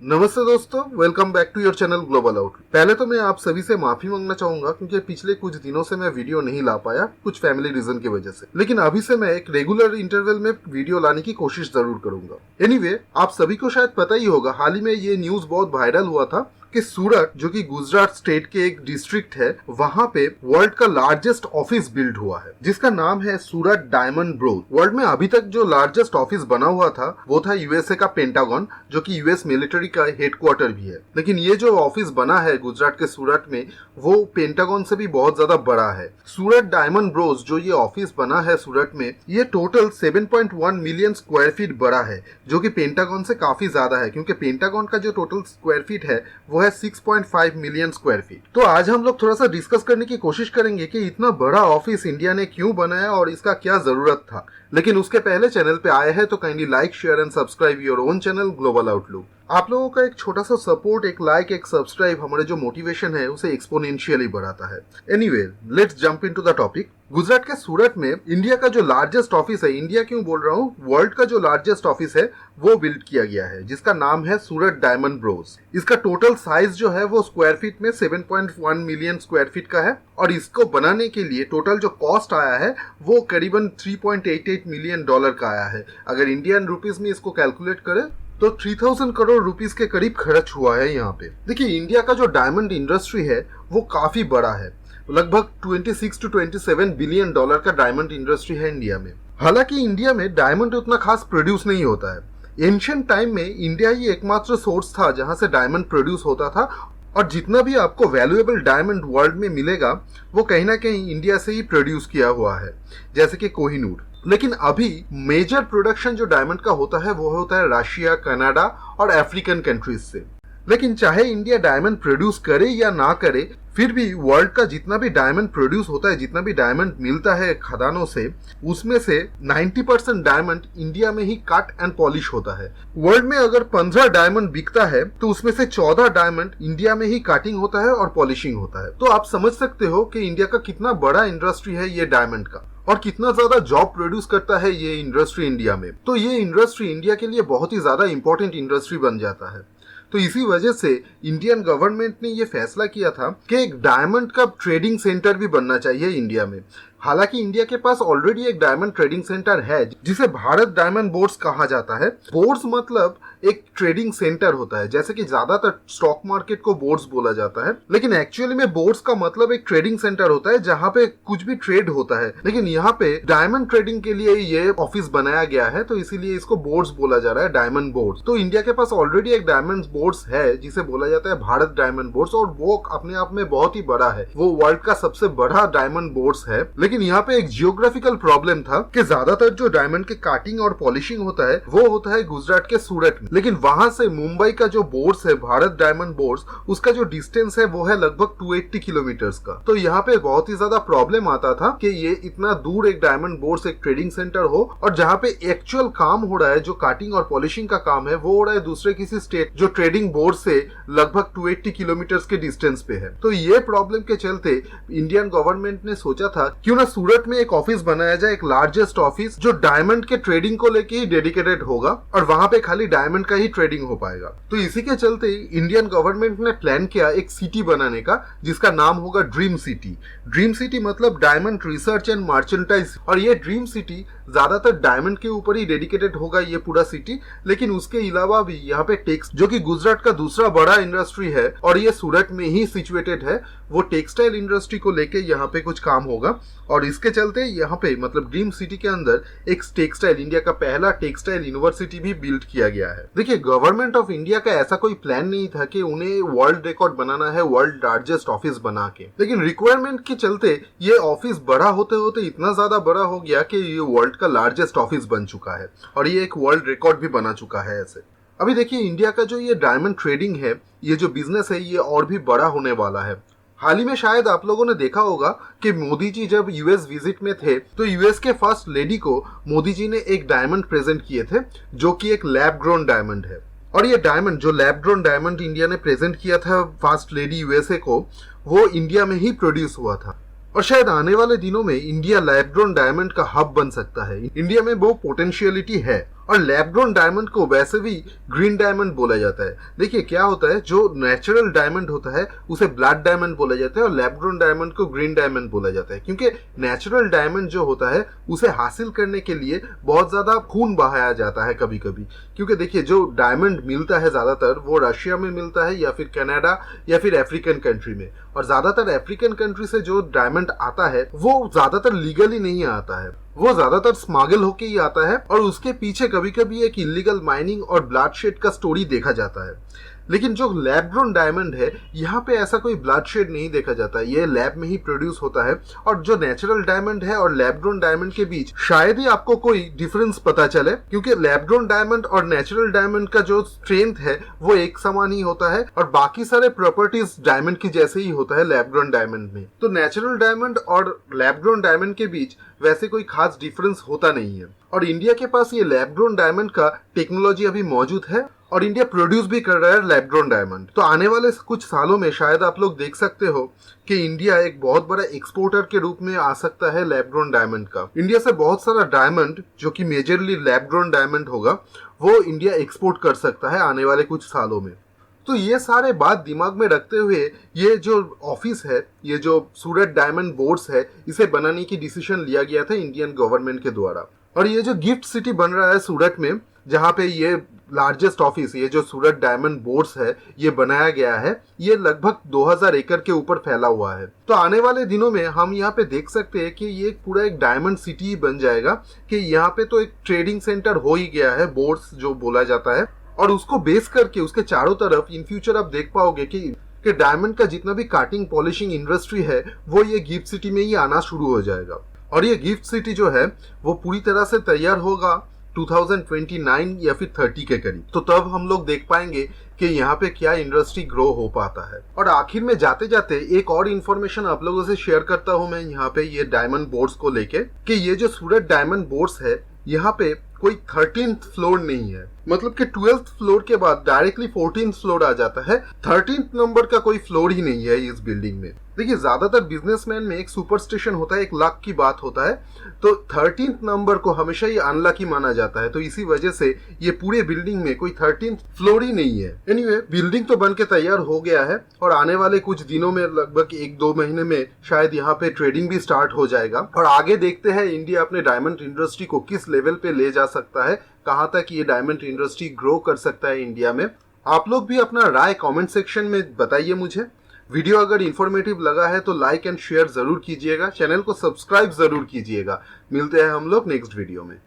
नमस्ते दोस्तों, welcome back to your channel global out. पहले तो मैं आप सभी से माफी मांगना चाहूंगा क्योंकि पिछले कुछ दिनों से मैं वीडियो नहीं ला पाया कुछ फैमिली रीजन की वजह से। लेकिन अभी से मैं एक रेगुलर इंटरवल में वीडियो लाने की कोशिश जरूर करूंगा। एनीवे, आप सभी को शायद पता ही होगा, हाल ही में ये न्यूज बहुत वायरल हुआ था कि सूरत, जो कि गुजरात स्टेट के एक डिस्ट्रिक्ट है, वहां पे वर्ल्ड का लार्जेस्ट ऑफिस बिल्ड हुआ है जिसका नाम है सूरत डायमंड ब्रोज। वर्ल्ड में अभी तक जो लार्जेस्ट ऑफिस बना हुआ था वो था यूएसए का पेंटागन, जो कि यूएस मिलिट्री का हेडक्वार्टर भी है। लेकिन ये जो ऑफिस बना है गुजरात के सूरत में, वो पेंटागन से भी बहुत ज्यादा बड़ा है। सूरत डायमंड ब्रोज जो ये ऑफिस बना है सूरत में, ये टोटल 7.1 मिलियन स्क्वायर फीट बड़ा है, जो कि पेंटागन से काफी ज्यादा है क्योंकि पेंटागन का जो टोटल स्क्वायर फीट है वो है 6.5 मिलियन स्क्वायर फीट। तो आज हम लोग थोड़ा सा डिस्कस करने की कोशिश करेंगे कि इतना बड़ा ऑफिस इंडिया ने क्यों बनाया और इसका क्या जरूरत था। लेकिन उसके पहले चैनल पे आए हैं तो kindly like, share and subscribe your own channel global outlook. आप लोगों का एक छोटा सा सपोर्ट, एक लाइक, एक सब्सक्राइब हमारे जो मोटिवेशन है उसे एक्सपोनेंशियली बढ़ाता है। Anyway, let's jump into the topic. Gujarat के सूरत में इंडिया का जो लार्जेस्ट ऑफिस है, इंडिया क्यों बोल रहा हूँ, वर्ल्ड का जो लार्जेस्ट ऑफिस है वो बिल्ड किया गया है, जिसका नाम है सूरत डायमंड ब्रोज। इसका टोटल साइज जो है वो स्क्वायर फीट में 7.1 मिलियन स्क्वायर फीट का है और इसको बनाने के लिए टोटल जो कॉस्ट आया है वो करीबन $3.88 मिलियन का आया है। अगर इंडियन रुपीस में इसको कैलकुलेट करें तो 3000 करोड़ रुपीस के करीब खर्च हुआ है यहाँ पे। देखिए, इंडिया का जो डायमंड इंडस्ट्री है वो काफी बड़ा है, लगभग 26 to 27 बिलियन डॉलर का डायमंड इंडस्ट्री है इंडिया में। हालांकि इंडिया में डायमंड उतना खास प्रोड्यूस नहीं होता है। एंशिएंट टाइम में इंडिया ही एकमात्र सोर्स था जहां से डायमंड प्रोड्यूस होता था और जितना भी आपको वैल्यूएबल डायमंड वर्ल्ड में मिलेगा वो कहीं ना कहीं इंडिया से ही प्रोड्यूस किया हुआ है, जैसे कि कोहिनूर। लेकिन अभी मेजर प्रोडक्शन जो डायमंड का होता है वो होता है रशिया, कनाडा और अफ्रीकन कंट्रीज से। लेकिन चाहे इंडिया डायमंड प्रोड्यूस करे या ना करे, फिर भी वर्ल्ड का जितना भी डायमंड प्रोड्यूस होता है, जितना भी डायमंड मिलता है खदानों से, उसमें से 90% डायमंड इंडिया में ही कट एंड पॉलिश होता है। वर्ल्ड में अगर 15 डायमंड बिकता है तो उसमें से 14 डायमंड इंडिया में ही कटिंग होता है और पॉलिशिंग होता है। तो आप समझ सकते हो कि इंडिया का कितना बड़ा इंडस्ट्री है ये डायमंड का और कितना ज्यादा जॉब प्रोड्यूस करता है ये इंडस्ट्री इंडिया में। तो ये इंडस्ट्री इंडिया के लिए बहुत ही ज्यादा इंपॉर्टेंट इंडस्ट्री बन जाता है। तो इसी वजह से इंडियन गवर्नमेंट ने ये फैसला किया था कि एक डायमंड का ट्रेडिंग सेंटर भी बनना चाहिए इंडिया में। हालांकि इंडिया के पास ऑलरेडी एक डायमंड ट्रेडिंग सेंटर है जिसे भारत डायमंड बोर्ड्स कहा जाता है। बोर्ड्स मतलब एक ट्रेडिंग सेंटर होता है, जैसे कि ज्यादातर स्टॉक मार्केट को बोर्ड्स बोला जाता है, लेकिन एक्चुअली में बोर्ड्स का मतलब एक ट्रेडिंग सेंटर होता है जहां पे कुछ भी ट्रेड होता है। लेकिन यहाँ पे डायमंड ट्रेडिंग के लिए ये ऑफिस बनाया गया है तो इसीलिए इसको बोर्ड्स बोला जा रहा है, डायमंड बोर्ड्स। तो इंडिया के पास ऑलरेडी एक डायमंड बोर्ड्स है जिसे बोला जाता है भारत डायमंड बोर्ड्स और वो अपने आप में बहुत ही बड़ा है, वो वर्ल्ड का सबसे बड़ा डायमंड बोर्ड्स है। लेकिन यहाँ पे एक जियोग्राफिकल प्रॉब्लम था कि ज्यादातर जो डायमंड के काटिंग और पॉलिशिंग होता है वो होता है गुजरात के सूरत में, लेकिन वहां से मुंबई का जो बोर्ड्स है, भारत डायमंड बोर्ड्स, उसका जो डिस्टेंस है वो है लगभग 280 किलोमीटर्स का। तो यहाँ पे बहुत ही ज्यादा प्रॉब्लम आता था कि ये इतना दूर एक डायमंड बोर्ड्स, एक ट्रेडिंग सेंटर हो और जहाँ पे एक्चुअल काम हो रहा है, जो काटिंग और पॉलिशिंग का काम है, वो हो रहा है दूसरे किसी स्टेट जो ट्रेडिंग बोर्ड से लगभग 280 किलोमीटर्स के डिस्टेंस पे है। तो ये प्रॉब्लम के चलते इंडियन गवर्नमेंट ने सोचा था क्यों ना सूरत में एक ऑफिस बनाया जाए, एक लार्जेस्ट ऑफिस जो डायमंड के ट्रेडिंग को लेके ही डेडिकेटेड होगा और वहां पे खाली डायमंड का ही ट्रेडिंग हो पाएगा। तो इसी के चलते इंडियन गवर्नमेंट ने प्लान किया एक सिटी बनाने का जिसका नाम होगा ड्रीम सिटी। ड्रीम सिटी मतलब डायमंड रिसर्च एंड मर्चेंटाइज, और ये ड्रीम सिटी ज्यादातर डायमंड के ऊपर ही डेडिकेटेड होगा ये पूरा सिटी। लेकिन उसके अलावा भी यहाँ पे टेक्स, जो कि गुजरात का दूसरा बड़ा इंडस्ट्री है और ये सूरत में ही सिचुएटेड है, वो टेक्सटाइल इंडस्ट्री को लेके यहाँ पे कुछ काम होगा। और इसके चलते यहाँ पे मतलब ड्रीम सिटी के अंदर एक टेक्सटाइल, इंडिया का पहला टेक्सटाइल यूनिवर्सिटी भी बिल्ड किया गया है। देखिए, गवर्नमेंट ऑफ इंडिया का ऐसा कोई प्लान नहीं था कि उन्हें वर्ल्ड रिकॉर्ड बनाना है, वर्ल्ड लार्जेस्ट ऑफिस बना के, लेकिन रिक्वायरमेंट के चलते ये ऑफिस बड़ा होते होते इतना ज्यादा बड़ा हो गया कि ये वर्ल्ड का लार्जेस्ट ऑफिस बन चुका है और ये एक वर्ल्ड रिकॉर्ड भी बना चुका है ऐसे। अभी देखिए, इंडिया का जो ये डायमंड ट्रेडिंग है, ये जो बिजनेस है, ये और भी बड़ा होने वाला है। हाल ही में शायद आप लोगों ने देखा होगा कि मोदी जी जब यूएस विजिट में थे तो यूएस के फर्स्ट लेडी को मोदी जी ने एक डायमंड प्रेजेंट किए थे जो कि एक लैब ग्रोन डायमंड है। और ये डायमंड, जो लैब ग्रोन डायमंड इंडिया ने प्रेजेंट किया था फर्स्ट लेडी यूएसए को, वो इंडिया में ही प्रोड्यूस हुआ था। और शायद आने वाले दिनों में इंडिया लैब ग्रोन डायमंड का हब बन सकता है। इंडिया में वो पोटेंशियलिटी है और लैब ग्रोन डायमंड को वैसे भी ग्रीन डायमंड बोला जाता है। देखिए क्या होता है, जो नेचुरल डायमंड होता है उसे ब्लैक डायमंड बोला जाता है और लैब ग्रोन डायमंड को ग्रीन डायमंड बोला जाता है, क्योंकि नेचुरल डायमंड जो होता है उसे हासिल करने के लिए बहुत ज्यादा खून बहाया जाता है कभी कभी। क्योंकि देखिए जो डायमंड मिलता है ज्यादातर वो रशिया में मिलता है या फिर कनाडा या फिर अफ्रीकन कंट्री में, और ज्यादातर अफ्रीकन कंट्री से जो डायमंड आता है वो ज्यादातर लीगली नहीं आता है, वो ज्यादातर स्मगल होके ही आता है और उसके पीछे कभी कभी एक इलीगल माइनिंग और ब्लडशेड का स्टोरी देखा जाता है। लेकिन जो लैब ग्रोन डायमंड है यहाँ पे ऐसा कोई ब्लडशेड नहीं देखा जाता है, ये लैब में ही प्रोड्यूस होता है। और जो नेचुरल डायमंड है और लैब ग्रोन डायमंड के बीच शायद ही आपको कोई डिफरेंस पता चले, क्योंकि लैब ग्रोन डायमंड और नेचुरल डायमंड का जो स्ट्रेंथ है वो एक समान ही होता है और बाकी सारे प्रॉपर्टीज डायमंड की जैसे ही होता है लैब ग्रोन डायमंड में। तो नेचुरल डायमंड और लैब ग्रोन डायमंड के बीच वैसे कोई खास डिफरेंस होता नहीं है। और इंडिया के पास ये लैब ग्रोन डायमंड का टेक्नोलॉजी अभी मौजूद है और इंडिया प्रोड्यूस भी कर रहा है लैब ग्रोन डायमंड। तो आने वाले कुछ सालों में शायद आप लोग देख सकते हो कि इंडिया एक बहुत बड़ा एक्सपोर्टर के रूप में आ सकता है लैब ग्रोन डायमंड का। इंडिया से बहुत सारा डायमंड जो कि मेजरली लैब ग्रोन डायमंड होगा वो इंडिया एक्सपोर्ट कर सकता है आने वाले कुछ सालों में। तो ये सारे बात दिमाग में रखते हुए ये जो ऑफिस है, ये जो सूरत डायमंड बोर्ड्स है, इसे बनाने की डिसीजन लिया गया था इंडियन गवर्नमेंट के द्वारा। और ये जो गिफ्ट सिटी बन रहा है सूरत में, जहाँ पे ये लार्जेस्ट ऑफिस, ये जो सूरत डायमंड बोर्ड्स है ये बनाया गया है, ये लगभग 2000 एकड़ के ऊपर फैला हुआ है। तो आने वाले दिनों में हम यहाँ पे देख सकते हैं कि ये पूरा एक डायमंड सिटी बन जाएगा, कि यहाँ पे तो एक ट्रेडिंग सेंटर हो ही गया है, बोर्ड्स जो बोला जाता है, और उसको बेस करके उसके चारों तरफ इन फ्यूचर आप देख पाओगे कि डायमंड का जितना भी काटिंग पॉलिशिंग इंडस्ट्री है वो ये गिफ्ट सिटी में ही आना शुरू हो जाएगा। और ये गिफ्ट सिटी जो है वो पूरी तरह से तैयार होगा 2029 या फिर 30 के करीब। तो तब हम लोग देख पाएंगे कि यहाँ पे क्या इंडस्ट्री ग्रो हो पाता है। और आखिर में जाते जाते एक और इन्फॉर्मेशन आप लोगों से शेयर करता हूँ मैं यहाँ पे ये डायमंड बोर्ड्स को लेके, कि ये जो सूरत डायमंड बोर्ड्स है यहाँ पे कोई 13th फ्लोर नहीं है, मतलब कि 12th फ्लोर के बाद डायरेक्टली 14th फ्लोर आ जाता है। 13th नंबर का कोई फ्लोर ही नहीं है इस बिल्डिंग में। देखिए ज्यादातर बिजनेसमैन में एक सुपरस्टिशन होता है, एक लक की बात होता है, तो 13th नंबर को हमेशा ही अनलकी माना जाता है। तो इसी वजह से ये पूरे बिल्डिंग में कोई 13th फ्लोर ही नहीं है। एनीवे बिल्डिंग तो बन के तैयार हो गया है और आने वाले कुछ दिनों में लगभग 1-2 महीने में शायद यहाँ पे ट्रेडिंग भी स्टार्ट हो जाएगा। और आगे देखते हैं इंडिया अपने डायमंड इंडस्ट्री को किस लेवल पे ले जा सकता है, कहाँ तक ये डायमंड इंडस्ट्री ग्रो कर सकता है इंडिया में। आप लोग भी अपना राय कमेंट सेक्शन में बताइए मुझे। वीडियो अगर इन्फॉर्मेटिव लगा है तो लाइक एंड शेयर जरूर कीजिएगा, चैनल को सब्सक्राइब जरूर कीजिएगा। मिलते हैं हम लोग नेक्स्ट वीडियो में।